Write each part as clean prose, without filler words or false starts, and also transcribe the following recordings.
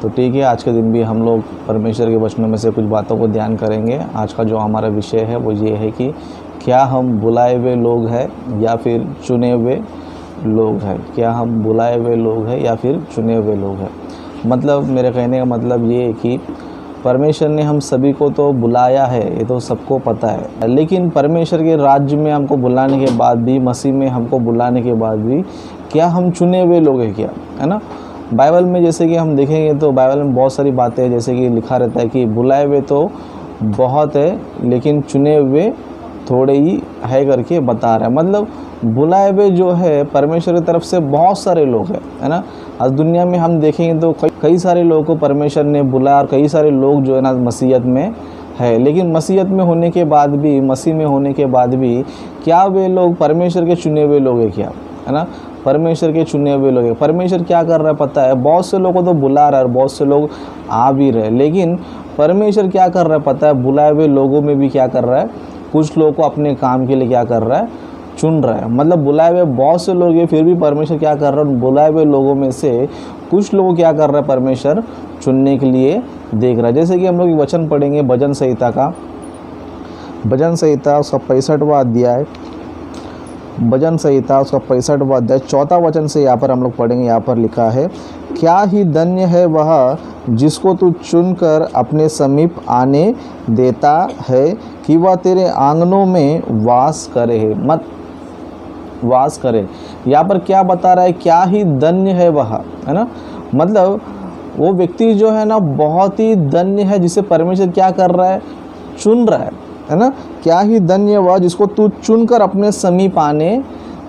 तो ठीक है, आज के दिन भी हम लोग परमेश्वर के वचनों में से कुछ बातों को ध्यान करेंगे। आज का जो हमारा विषय है वो ये है कि क्या हम बुलाए हुए लोग हैं या फिर चुने हुए लोग हैं। क्या हम बुलाए हुए लोग हैं या फिर चुने हुए लोग हैं। मतलब मेरे कहने का मतलब ये है कि परमेश्वर ने हम सभी को तो बुलाया है, ये तो सबको पता है, लेकिन परमेश्वर के राज्य में हमको बुलाने के बाद भी, मसीह में हमको बुलाने के बाद भी क्या हम चुने हुए लोग हैं क्या, है ना। बाइबल में जैसे कि हम देखेंगे तो बाइबल में बहुत सारी बातें हैं, जैसे कि लिखा रहता है कि बुलाए हुए तो बहुत है लेकिन चुने हुए थोड़े ही है करके बता रहा है। मतलब बुलाए हुए जो है परमेश्वर की तरफ से बहुत सारे लोग हैं, है ना। आज दुनिया में हम देखेंगे तो कई सारे लोगों को परमेश्वर ने बुलाया और कई सारे लोग जो है ना मसीहत में है, लेकिन मसीहत में होने के बाद भी, मसीह में होने के बाद भी क्या वे लोग परमेश्वर के चुने हुए लोग हैं क्या, है ना। परमेश्वर के चुने हुए लोग हैं। परमेश्वर क्या कर रहा है पता है, बहुत से लोगों को तो बुला रहा है और बहुत से लोग आ भी रहे, लेकिन परमेश्वर क्या कर रहा है पता है, बुलाए हुए लोगों में भी क्या कर रहा है, कुछ लोगों को अपने काम के लिए क्या कर रहा है, चुन रहा है। मतलब बुलाए हुए बहुत से लोग हैं, फिर भी परमेश्वर क्या कर रहा है, बुलाए हुए लोगों में से कुछ लोग क्या कर रहा है, परमेश्वर चुनने के लिए देख रहा है। जैसे कि हम लोग वचन पढ़ेंगे भजन संहिता का, भजन संहिता उसका 65वां अध्याय, भजन संहिता उसका 65वां अध्याय 4वां वचन से यहाँ पर हम लोग पढ़ेंगे। यहाँ पर लिखा है, क्या ही धन्य है वह जिसको तू चुनकर अपने समीप आने देता है कि वह तेरे आंगनों में वास करे वास करे। यहाँ पर क्या बता रहा है, क्या ही धन्य है वह, है ना। मतलब वो व्यक्ति जो है ना बहुत ही धन्य है, जिसे परमेश्वर क्या कर रहा है, चुन रहा है ना। क्या ही धन्य वह जिसको तू चुनकर अपने समीप आने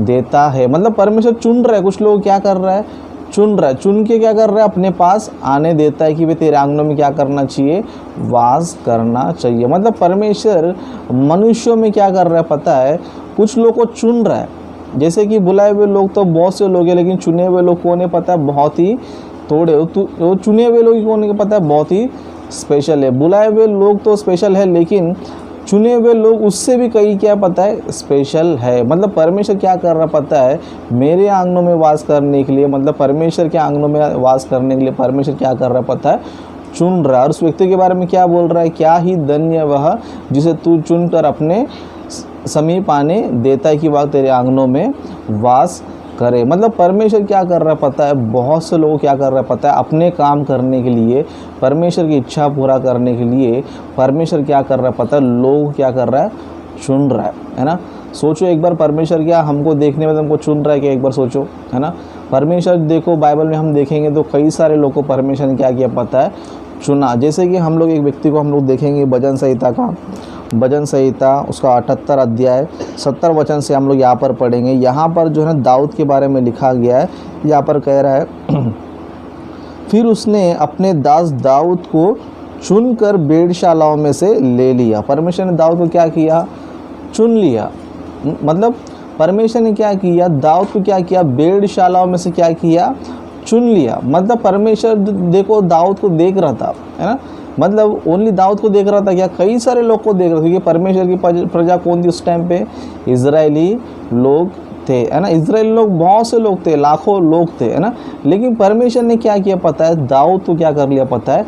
देता है। मतलब परमेश्वर चुन रहा है, कुछ लोग क्या कर रहा है, चुन रहा है, चुन के क्या कर रहा है, अपने पास आने देता है कि वे तेरे आंगनों में क्या करना चाहिए, वास करना चाहिए। मतलब परमेश्वर मनुष्यों में क्या कर रहा है पता है, कुछ लोग को चुन रहा है। जैसे कि बुलाए हुए लोग तो बहुत से लोग हैं, लेकिन चुने हुए लोग कौन है पता है, बहुत ही थोड़े। तो चुने हुए लोग कौन है पता है, बहुत ही स्पेशल है। बुलाए हुए लोग तो स्पेशल है, लेकिन चुने हुए लोग उससे भी कई क्या पता है, स्पेशल है। मतलब परमेश्वर क्या कर रहा पता है, मेरे आंगनों में वास करने के लिए, मतलब परमेश्वर के आंगनों में वास करने के लिए परमेश्वर क्या कर रहा है पता है, चुन रहा है। और उस व्यक्ति के बारे में क्या बोल रहा है, क्या ही धन्य वह जिसे तू चुनकर अपने समीप आने देता है कि वह तेरे आंगनों में वास करे। मतलब परमेश्वर क्या कर रहा है पता है, बहुत से लोग क्या कर रहा है पता है, अपने काम करने के लिए, परमेश्वर की इच्छा पूरा करने के लिए परमेश्वर क्या कर रहा है पता है, लोग क्या कर रहा है, चुन रहा है ना। सोचो एक बार, परमेश्वर क्या हमको देखने में हमको चुन रहा है क्या, एक बार सोचो, है ना। परमेश्वर देखो बाइबल में हम देखेंगे तो कई सारे लोग को परमेश्वर ने क्या किया पता है, चुना। जैसे कि हम लोग एक व्यक्ति को हम लोग देखेंगे भजन संहिता का, भजन संहिता उसका 78 अध्याय 70 वचन से हम लोग यहाँ पर पढ़ेंगे। यहाँ पर जो है ना दाऊद के बारे में लिखा गया है। यहाँ पर कह रहा है फिर उसने अपने दास दाऊद को चुनकर भेड़शालाओं में से ले लिया। परमेश्वर ने दाऊद को क्या किया, चुन लिया। मतलब परमेश्वर ने क्या किया, दाऊद को क्या किया, भेड़शालाओं में से क्या किया, चुन लिया। मतलब परमेश्वर देखो दाऊद को देख रहा था, है ना। मतलब ओनली दाऊद को देख रहा था क्या, कई सारे लोग को देख रहा था, क्योंकि परमेश्वर की प्रजा कौन थी उस टाइम पे, इजरायली लोग थे, है ना। इजरायली लोग बहुत से लोग थे, लाखों लोग थे, है ना। लेकिन परमेश्वर ने क्या किया पता है, दाऊद को क्या कर लिया पता है,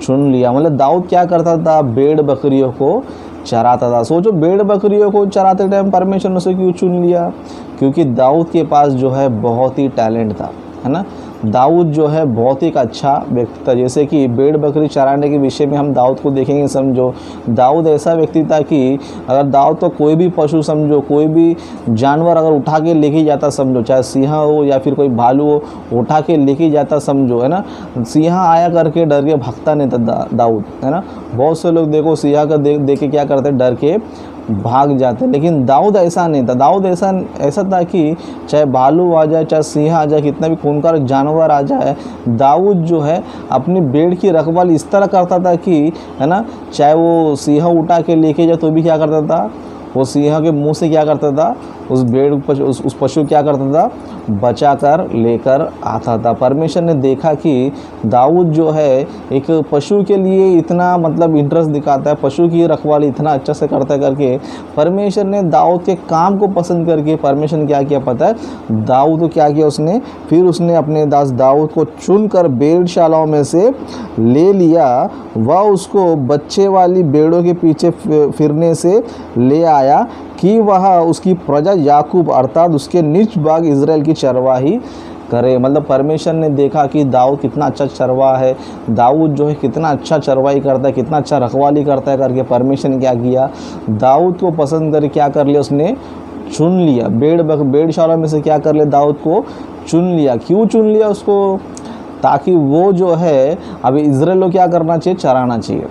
चुन लिया। मतलब दाऊद क्या करता था, भेड़ बकरियों को चराता था। सोचो भेड़ बकरियों को चराते टाइम परमेश्वर ने उसे क्यों चुन लिया, क्योंकि दाऊद के पास जो है बहुत ही टैलेंट था, है ना। दाऊद जो है बहुत ही अच्छा व्यक्ति था। जैसे कि भेड़ बकरी चराने के विषय में हम दाऊद को देखेंगे, समझो दाऊद ऐसा व्यक्ति था कि अगर दाऊद तो कोई भी पशु, समझो कोई भी जानवर अगर उठा के लेके जाता, समझो चाहे सिंह हो या फिर कोई भालू हो, उठा के लेके जाता, समझो, है ना। सिंह आया करके डर के भागता नहीं था दाऊद, है ना। बहुत से लोग देखो सिंह का देख के क्या करते, डर के भाग जाते, लेकिन दाऊद ऐसा नहीं था। दाऊद ऐसा था कि चाहे भालू आ जाए, चाहे सिंह आ जाए, कितना भी खूंखार जानवर आ जाए, दाऊद जो है अपनी भेड़ की रखवाली इस तरह करता था कि, है ना, चाहे वो सिंह उठा के लेके जाए तो भी क्या करता था, वो सिंह के मुंह से क्या करता था, उस भेड़ उस पशु क्या करता था, बचा कर लेकर आता था। परमेश्वर ने देखा कि दाऊद जो है एक पशु के लिए इतना मतलब इंटरेस्ट दिखाता है, पशु की रखवाली इतना अच्छा से करता है करके परमेश्वर ने दाऊद के काम को पसंद करके परमेश्वर ने क्या किया पता है, दाऊद को क्या किया उसने, फिर उसने अपने दास दाऊद को चुनकर भेड़शालाओं में से ले लिया। वह उसको बच्चे वाली भेड़ों के पीछे फिरने से ले आया कि वह उसकी प्रजा याकूब अर्थात उसके निज भाग इज़राइल की चरवाही करे। मतलब परमेश्वर ने देखा कि दाऊद कितना अच्छा चरवाहा है, दाऊद जो है कितना अच्छा चरवाही करता है, कितना अच्छा रखवाली करता है करके परमेश्वर ने क्या किया, दाऊद को पसंद करके क्या कर लिया, उसने चुन लिया। भेड़शाला में से क्या कर लिया, दाऊद को चुन लिया। क्यों चुन लिया उसको, ताकि वो जो है अभी इज़राइल को क्या करना चाहिए, चराना चाहिए,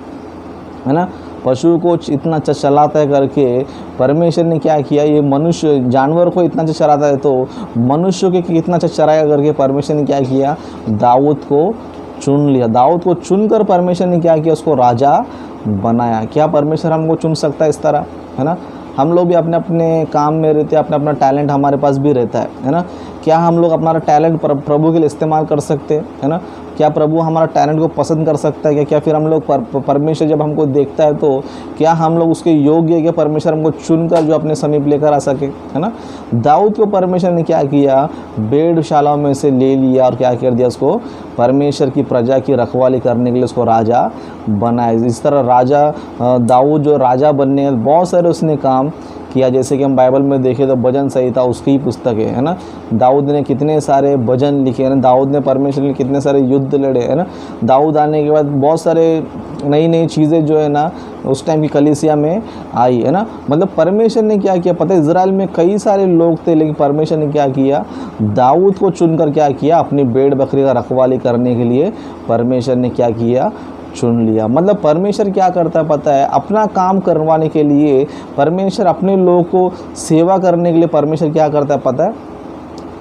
है ना। पशु को इतना अच्छा चलाता है करके परमेश्वर ने क्या किया, ये मनुष्य जानवर को इतना अच्छा चलाता है तो मनुष्य के कितना अच्छा चराएगा करके परमेश्वर ने क्या किया, दाऊद को चुन लिया। दाऊद को चुनकर परमेश्वर ने क्या किया, उसको राजा बनाया। क्या परमेश्वर हमको चुन सकता है इस तरह, है ना। हम लोग भी अपने अपने काम में रहते हैं, अपना अपना टैलेंट हमारे पास भी रहता है ना। क्या हम लोग अपना टैलेंट प्रभु के लिए इस्तेमाल कर सकते हैं, है ना। क्या प्रभु हमारा टैलेंट को पसंद कर सकता है क्या फिर हम लोग परमेश्वर जब हमको देखता है तो क्या हम लोग उसके योग्य है कि परमेश्वर हमको चुनकर जो अपने समीप लेकर आ सके, है ना। दाऊद को परमेश्वर ने क्या किया, भेड़शालाओं में से ले लिया और क्या कर दिया, उसको परमेश्वर की प्रजा की रखवाली करने के लिए उसको राजा बनाया। इस तरह राजा दाऊद जो राजा बनने बहुत सारे उसने काम किया। जैसे कि हम बाइबल में देखें तो भजन संहिता उसकी ही पुस्तक है ना। दाऊद ने कितने सारे भजन लिखे हैं ना, दाऊद ने परमेश्वर के लिए कितने सारे युद्ध लड़े, है ना। दाऊद आने के बाद बहुत सारे नई नई चीज़ें जो है ना उस टाइम की कलीसिया में आई, है ना। मतलब परमेश्वर ने क्या किया पता है, इज़राइल में कई सारे लोग थे लेकिन परमेश्वर ने क्या किया, दाऊद को चुनकर क्या किया, अपनी भेड़ बकरी का रखवाली करने के लिए परमेश्वर ने क्या किया, चुन लिया। मतलब परमेश्वर क्या करता है पता है, अपना काम करवाने के लिए परमेश्वर अपने लोगों को सेवा करने के लिए परमेश्वर क्या करता है पता है,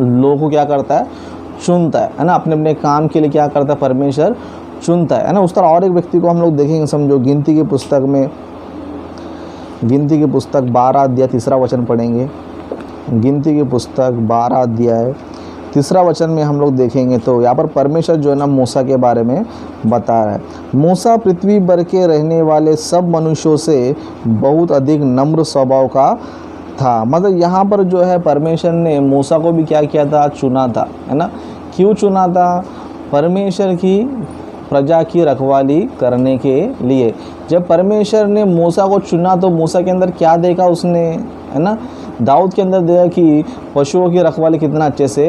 लोगों को क्या करता है, चुनता है ना। अपने अपने काम के लिए क्या करता है, परमेश्वर चुनता है ना। उस तरह और एक व्यक्ति को हम लोग देखेंगे, समझो गिनती की पुस्तक में, गिनती की पुस्तक 12 अध्याय 3 वचन पढ़ेंगे। गिनती की पुस्तक 12 अध्याय 3 वचन में हम लोग देखेंगे तो यहाँ पर परमेश्वर जो है ना मूसा के बारे में बता रहा है। मूसा पृथ्वी भर के रहने वाले सब मनुष्यों से बहुत अधिक नम्र स्वभाव का था। मतलब यहाँ पर जो है परमेश्वर ने मूसा को भी क्या किया था, चुना था, है ना। क्यों चुना था, परमेश्वर की प्रजा की रखवाली करने के लिए। जब परमेश्वर ने मूसा को चुना तो मूसा के अंदर क्या देखा उसने, है ना, दाऊद के अंदर देखा कि पशुओं की रखवाली कितना अच्छे से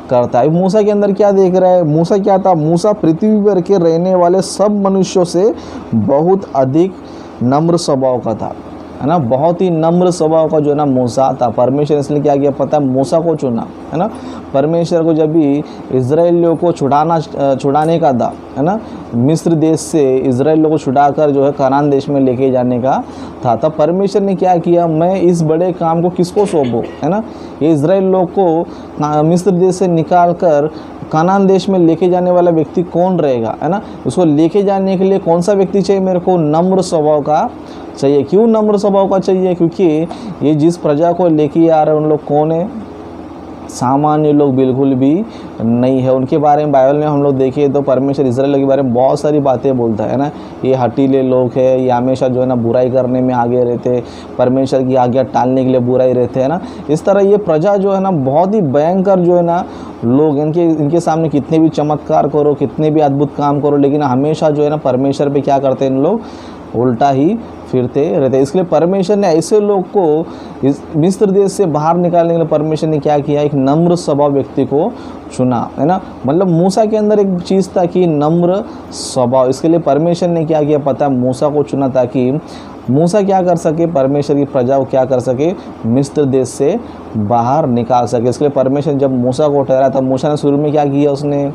करता है। मूसा के अंदर क्या देख रहा है, मूसा क्या था, मूसा पृथ्वी पर के रहने वाले सब मनुष्यों से बहुत अधिक नम्र स्वभाव का था, है ना। बहुत ही नम्र स्वभाव का जो है ना मूसा था। परमेश्वर इसलिए क्या किया पता है, मूसा को चुना, है ना। परमेश्वर को जब भी इज़राइलियों को छुड़ाने का था, है ना, मिस्र देश से इज़राइलियों को छुड़ाकर जो है कनान देश में लेके जाने का था, तब परमेश्वर ने क्या किया, मैं इस बड़े काम को किसको सौंपूं, है ना। ये इज़राइल लोग को मिस्र देश से निकाल कर कनान देश में लेके जाने वाला व्यक्ति कौन रहेगा, है ना। उसको लेके जाने के लिए कौन सा व्यक्ति चाहिए, मेरे को नम्र स्वभाव का चाहिए। क्यों नम्र स्वभाव का चाहिए, क्योंकि ये जिस प्रजा को लेके आ रहे हैं उन लोग कौन है, सामान्य लोग बिल्कुल भी नहीं है। उनके बारे में बाइबल में हम लोग देखें तो परमेश्वर इज़राइल के बारे में बहुत सारी बातें बोलता है ना। ये हटीले लोग हैं, ये हमेशा जो है ना बुराई करने में आगे रहते, परमेश्वर की आज्ञा टालने के लिए बुराई रहते हैं ना। इस तरह ये प्रजा जो है ना बहुत ही भयंकर जो है ना लोग, इनके सामने कितने भी चमत्कार करो, कितने भी अद्भुत काम करो, लेकिन हमेशा जो है ना परमेश्वर पे क्या करते हैं इन लोग, उल्टा ही फिरते रहते। इसलिए परमेश्वर ने ऐसे लोग को इस मिस्र देश से बाहर निकालने के लिए परमेश्वर ने क्या किया, एक नम्र स्वभाव व्यक्ति को चुना, है ना। मतलब मूसा के अंदर एक चीज़ था कि नम्र स्वभाव, इसके लिए परमेश्वर ने क्या किया पता है, मूसा को चुना ताकि मूसा क्या कर सके, परमेश्वर की प्रजा को क्या कर सके, मिस्र देश से बाहर निकाल सके। इसके लिए परमेश्वर जब मूसा को ठहराया तब मूसा ने शुरू में क्या किया, उसने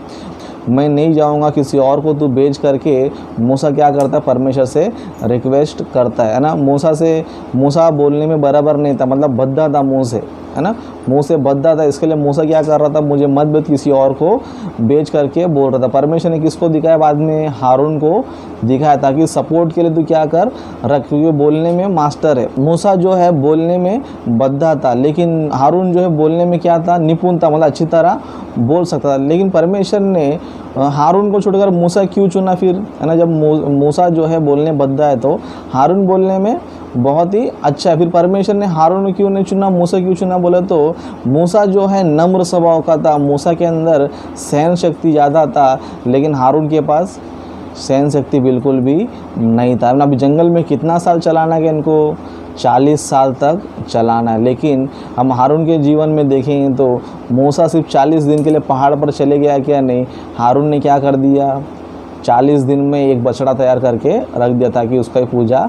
मैं नहीं जाऊंगा, किसी और को तू भेज करके मूसा क्या करता है, परमेश्वर से रिक्वेस्ट करता है ना। मूसा बोलने में बराबर नहीं था, मतलब भद्दा था मुँह से, है ना, मुंह से बद्दा था। इसके लिए मूसा क्या कर रहा था, मुझे मत बेच, किसी और को बेच करके बोल रहा था। परमेश्वर ने किसको दिखाया, बाद में हारून को दिखाया, ताकि सपोर्ट के लिए तू क्या कर रख, क्योंकि बोलने में मास्टर है। मूसा जो है बोलने में बद्दा था, लेकिन हारून जो है बोलने में क्या था, निपुण था, मतलब अच्छी तरह बोल सकता था। लेकिन परमेश्वर ने हारून को छोड़कर मूसा क्यों चुना फिर, है ना। जब मूसा जो है बोलने बद्दा है तो हारून बोलने में बहुत ही अच्छा है, फिर परमेश्वर ने हारून क्यों नहीं चुना, मूसा क्यों चुना बोले तो मूसा जो है नम्र स्वभाव का था, मूसा के अंदर सहन शक्ति ज़्यादा था, लेकिन हारून के पास सहन शक्ति बिल्कुल भी नहीं था। अभी जंगल में कितना साल चलाना है इनको, 40 साल तक चलाना है। लेकिन हम हारून के जीवन में देखेंगे तो मूसा सिर्फ 40 दिन के लिए पहाड़ पर चले गया क्या, नहीं, हारून ने क्या कर दिया, 40 दिन में एक बछड़ा तैयार करके रख दिया ताकि उसका पूजा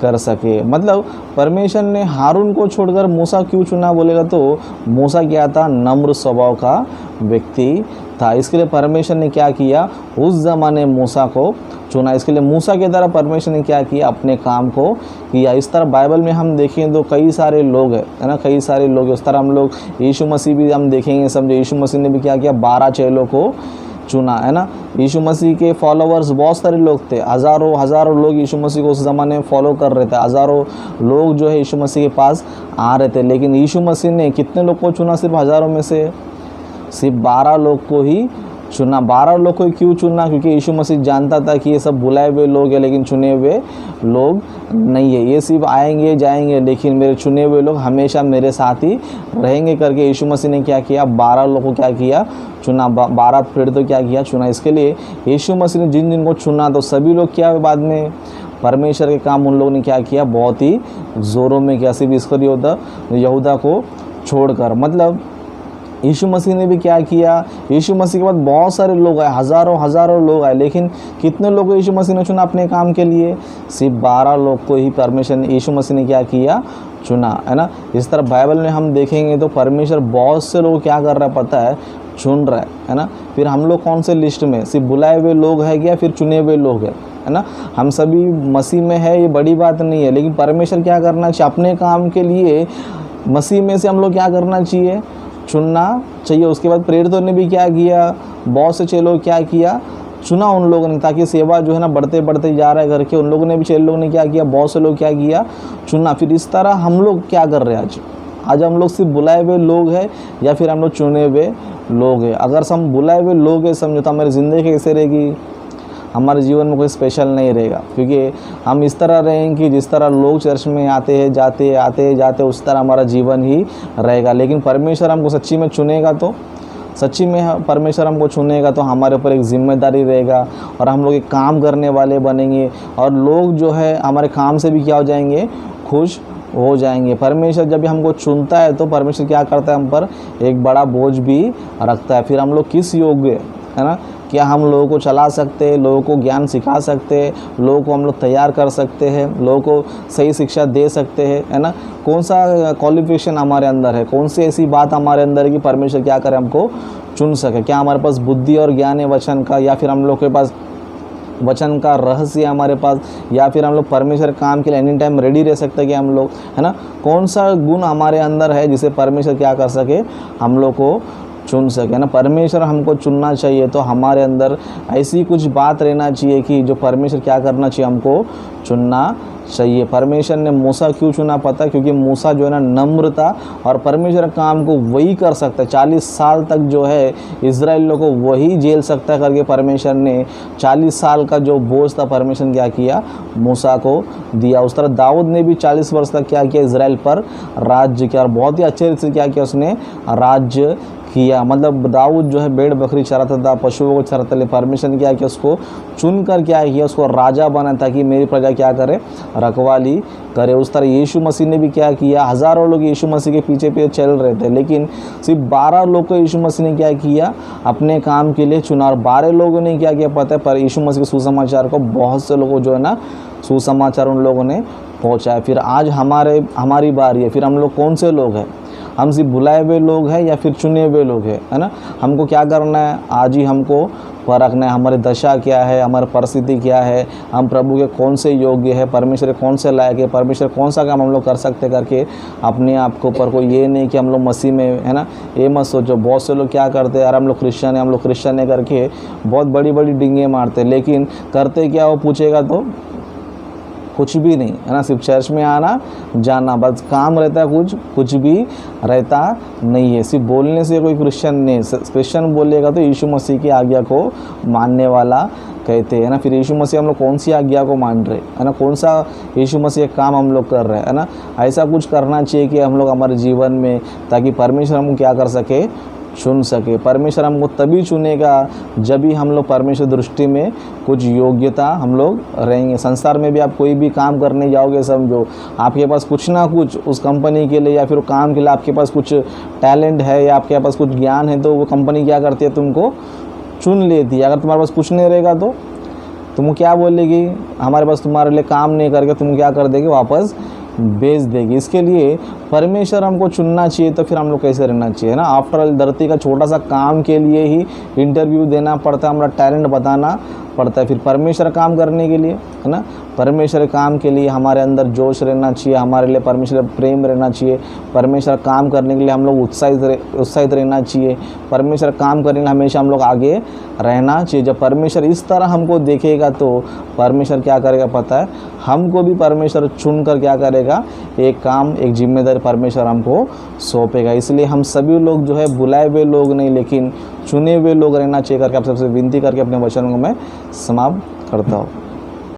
कर सके। मतलब परमेश्वर ने हारून को छोड़कर मूसा क्यों चुना बोलेगा तो मूसा क्या था, नम्र स्वभाव का व्यक्ति था। इसके लिए परमेश्वर ने क्या किया, उस ज़माने मूसा को चुना। इसके लिए मूसा की तरह परमेश्वर ने क्या किया, अपने काम को किया। इस तरह बाइबल में हम देखें तो कई सारे लोग हैं, है ना, कई सारे लोग। उस तरह हम लोग यीशु मसीह भी हम देखेंगे, समझे यीशु मसीह ने भी क्या किया, 12 चेलों को चुना, है ना। यीशु मसीह के फॉलोवर्स बहुत सारे लोग थे, हज़ारों लोग यीशु मसीह को उस ज़माने में फॉलो कर रहे थे, हज़ारों लोग जो है यीशु मसीह के पास आ रहे थे। लेकिन यीशु मसीह ने कितने लोग को चुना, सिर्फ हज़ारों में से सिर्फ 12 लोग को ही चुना। 12 लोग को क्यों चुना, क्योंकि यीशु मसीह जानता था कि ये सब बुलाए हुए लोग हैं, लेकिन चुने हुए लोग नहीं है। ये सिर्फ आएंगे जाएंगे, लेकिन मेरे चुने हुए लोग हमेशा मेरे साथ ही रहेंगे करके यीशु मसीह ने क्या किया, 12 लोगों को क्या किया, चुना। 12 फिर तो क्या किया, चुना। इसके लिए यीशु मसीह ने जिन जिन को चुना तो सभी लोग क्या, बाद में परमेश्वर के काम उन लोगों ने क्या किया, बहुत ही ज़ोरों में किया, सिर्फ इस्करियोता यहूदा को छोड़कर। मतलब यीशु मसीह ने भी क्या किया, यीशु मसीह के बाद बहुत सारे लोग आए, हज़ारों लोग आए, लेकिन कितने लोग को यीशु मसीह ने चुना अपने काम के लिए, सिर्फ 12 लोग को ही परमेश्वर ने, यीशु मसीह ने क्या किया, चुना, है ना। इस तरह बाइबल में हम देखेंगे तो परमेश्वर बहुत से लोग क्या कर रहा है पता है, चुन रहा है ना। फिर हम लोग कौन से लिस्ट में, सिर्फ बुलाए हुए लोग हैं क्या, फिर चुने हुए लोग हैं, है ना। हम सभी मसीह में है, ये बड़ी बात नहीं है, लेकिन परमेश्वर क्या करना चाहिए, अपने काम के लिए मसीह में से हम लोग क्या करना चाहिए, चुनना चाहिए। उसके बाद प्रेरितों ने भी क्या किया, बहुत से चेलों क्या किया, चुना उन लोगों ने, ताकि सेवा जो है ना बढ़ते बढ़ते जा रहा है करके उन लोगों ने भी, चेलों ने क्या किया, बहुत से लोग क्या किया, चुना। फिर इस तरह हम लोग क्या कर रहे हैं आज हम लोग सिर्फ बुलाए हुए लोग हैं या फिर हम लोग चुने हुए लोग हैं। अगर हम बुलाए हुए लोग हैं समझो तो हमारी ज़िंदगी कैसे रहेगी, हमारे जीवन में कोई स्पेशल नहीं रहेगा, क्योंकि हम इस तरह रहेंगे कि जिस तरह लोग चर्च में आते हैं जाते उस तरह हमारा जीवन ही रहेगा। लेकिन परमेश्वर हमको सच्ची में चुनेगा तो, सच्ची में परमेश्वर हमको चुनेगा तो हमारे ऊपर एक जिम्मेदारी रहेगा और हम लोग एक काम करने वाले बनेंगे, और लोग जो है हमारे काम से भी क्या हो जाएंगे, खुश हो जाएंगे। परमेश्वर जब भी हमको चुनता है तो परमेश्वर क्या करता है, हम पर एक बड़ा बोझ भी रखता है। फिर हम लोग किस योग्य, है ना, क्या हम लोगों को चला सकते हैं, लोगों को ज्ञान सिखा सकते हैं, लोगों को हम लोग तैयार कर सकते हैं, लोगों को सही शिक्षा दे सकते हैं, है ना। कौन सा क्वालिफिकेशन हमारे अंदर है, कौन सी ऐसी बात हमारे अंदर है कि परमेश्वर क्या करे, हमको चुन सके। क्या हमारे पास बुद्धि और ज्ञान है वचन का, या फिर हम लोग के पास वचन का रहस्य हमारे पास, या फिर हम लोग परमेश्वर काम के लिए एनी टाइम रेडी रह सकते हैं कि हम लोग, है ना। कौन सा गुण हमारे अंदर है जिसे परमेश्वर क्या कर सके, हम लोग को चुन सके ना। परमेश्वर हमको चुनना चाहिए तो हमारे अंदर ऐसी कुछ बात रहना चाहिए कि जो परमेश्वर क्या करना चाहिए, हमको चुनना चाहिए। परमेश्वर ने मूसा क्यों चुना पता, क्योंकि मूसा जो है ना नम्र था और परमेश्वर काम को वही कर सकता है। 40 साल तक जो है इजराइलियों को वही झेल सकता है करके परमेश्वर ने 40 साल का जो बोझ था परमेश्वर ने क्या किया, मूसा को दिया। उस तरह दाऊद ने भी 40 वर्ष तक क्या किया, इजराइल पर राज्य किया और बहुत ही अच्छे से क्या किया, उसने राज्य किया। मतलब दाऊद जो है भेड़ बकरी चराता था, पशुओं को चराता था, परमेश्वर ने क्या किया, उसको चुनकर क्या किया, उसको राजा बना ताकि मेरी प्रजा क्या करे, रखवाली करे। उस तरह यीशु मसीह ने भी क्या किया, हज़ारों लोग यीशु मसीह के पीछे पीछे चल रहे थे, लेकिन सिर्फ 12 लोग को यीशु मसीह ने क्या किया, अपने काम के लिए चुना। और 12 लोगों ने क्या किया पता है, पर यीशु मसीह के सुसमाचार को बहुत से लोगों जो है ना सुसमाचार उन लोगों ने पहुँचाया। फिर आज हमारी बारी है, फिर हम लोग कौन से लोग हैं, हम सिर्फ बुलाए हुए लोग हैं या फिर चुने हुए लोग हैं, है ना। हमको क्या करना है, आज ही हमको परखना है हमारी दशा क्या है, हमारी परिस्थिति क्या है, हम प्रभु के कौन से योग्य है, परमेश्वर के कौन से लायक है, परमेश्वर कौन सा काम हम लोग कर सकते करके अपने आप के ऊपर कोई ये नहीं कि हम लोग मसीह में, है ना, ये मत सोचो। बहुत से लोग क्या करते हैं, यार हम लोग क्रिश्चियन है, हम लोग क्रिश्चियन है करके बहुत बड़ी बड़ी डिंगे मारते हैं, लेकिन करते क्या वो पूछेगा तो कुछ भी नहीं, है ना। सिर्फ चर्च में आना जाना बस काम रहता है, कुछ भी रहता नहीं है। सिर्फ बोलने से कोई क्रिश्चियन नहीं, क्रिश्चियन बोलेगा तो यीशु मसीह की आज्ञा को मानने वाला कहते हैं ना। फिर यीशु मसीह हम लोग कौन सी आज्ञा को मान रहे, है ना, कौन सा यीशु मसीह काम हम लोग कर रहे हैं, है ना। ऐसा कुछ करना चाहिए कि हम लोग हमारे जीवन में, ताकि परमेश्वर हमको क्या कर सके, चुन सके। परमेश्वर हमको तभी चुनेगा जब भी हम लोग परमेश्वर दृष्टि में कुछ योग्यता हम लोग रहेंगे। संसार में भी आप कोई भी काम करने जाओगे, समझो आपके पास कुछ ना कुछ उस कंपनी के लिए या फिर काम के लिए आपके पास कुछ टैलेंट है या आपके पास कुछ ज्ञान है, तो वो कंपनी क्या करती है, तुमको चुन लेती है। अगर तुम्हारे पास कुछ नहीं रहेगा तो तुम क्या बोलेगी, हमारे पास तुम्हारे लिए काम नहीं करके तुम क्या कर देगी, वापस भेज देगी। इसके लिए परमेश्वर हमको चुनना चाहिए, तो फिर हम लोग कैसे रहना चाहिए, ना। आफ्टर ऑल धरती का छोटा सा काम के लिए ही इंटरव्यू देना पड़ता है, हमारा टैलेंट बताना पड़ता है। फिर परमेश्वर काम करने के लिए, है ना, परमेश्वर काम के लिए हमारे अंदर जोश रहना चाहिए, हमारे लिए परमेश्वर प्रेम रहना चाहिए, परमेश्वर काम करने के लिए हम लोग उत्साहित रहना चाहिए, परमेश्वर काम करने के लिए हमेशा हम लोग आगे रहना चाहिए। जब परमेश्वर इस तरह हमको देखेगा तो परमेश्वर क्या करेगा पता है, हमको भी परमेश्वर चुन कर क्या करेगा, एक काम, एक जिम्मेदारी परमेश्वर हमको सौंपेगा। इसलिए हम सभी लोग जो है बुलाए हुए लोग नहीं, लेकिन चुने हुए लोग रहना चाहिए करके आप सबसे विनती करके अपने वचन को मैं समाप्त करता हूँ।